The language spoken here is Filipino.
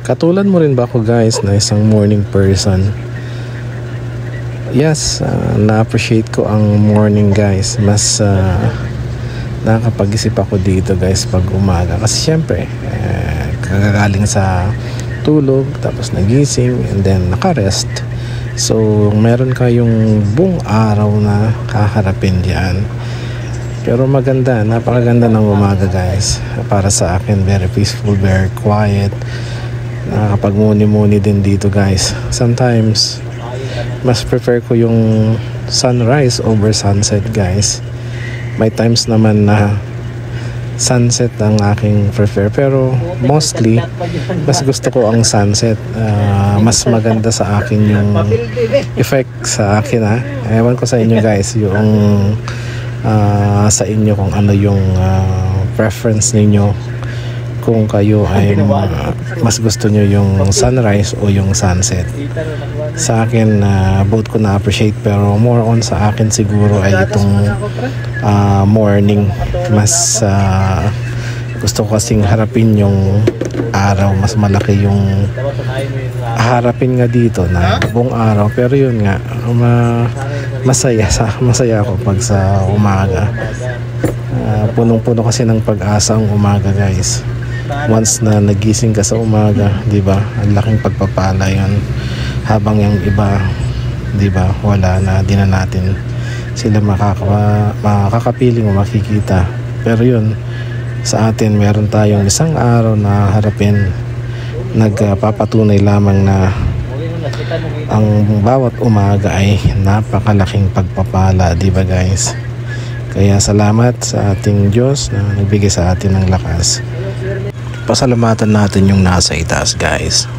Katulad mo rin ba ako guys na isang morning person? Yes, na-appreciate ko ang morning guys. Mas nakakapag-isip ako dito guys pag umaga. Kasi syempre, kagagaling sa tulog, tapos nagising, and then nakarest. So, meron kayong buong araw na kaharapin diyan. Pero maganda, napakaganda ng umaga guys. Para sa akin, very peaceful, very quiet. Nakakapagmuni-muni din dito guys. Sometimes, mas prefer ko yung sunrise over sunset guys. May times naman na sunset ang aking prefer, pero mostly mas gusto ko ang sunset. Mas maganda sa akin yung effect sa akin ewan ko sa inyo guys, yung sa inyo kung ano yung preference ninyo, kung kayo ay mas gusto nyo yung sunrise o yung sunset. Sa akin, both ko na-appreciate, pero more on sa akin siguro ay itong morning. Mas gusto ko kasing harapin yung araw. Mas malaki yung harapin nga dito na buong araw. Pero yun nga, masaya ako pag sa umaga. Punong-puno kasi ng pag-asa ang umaga guys. Once na nagising ka sa umaga, di ba? Ang laking pagpapala 'yon. Habang yung iba, di ba, wala na, di na natin sila makakapiling o makikita. Pero 'yun, sa atin meron tayong isang araw na harapin. Nagpapatunay lamang na ang bawat umaga ay napakalaking pagpapala, di ba guys? Kaya salamat sa ating Diyos na nagbigay sa atin ng lakas. Pasalamatan natin yung nasa itaas guys.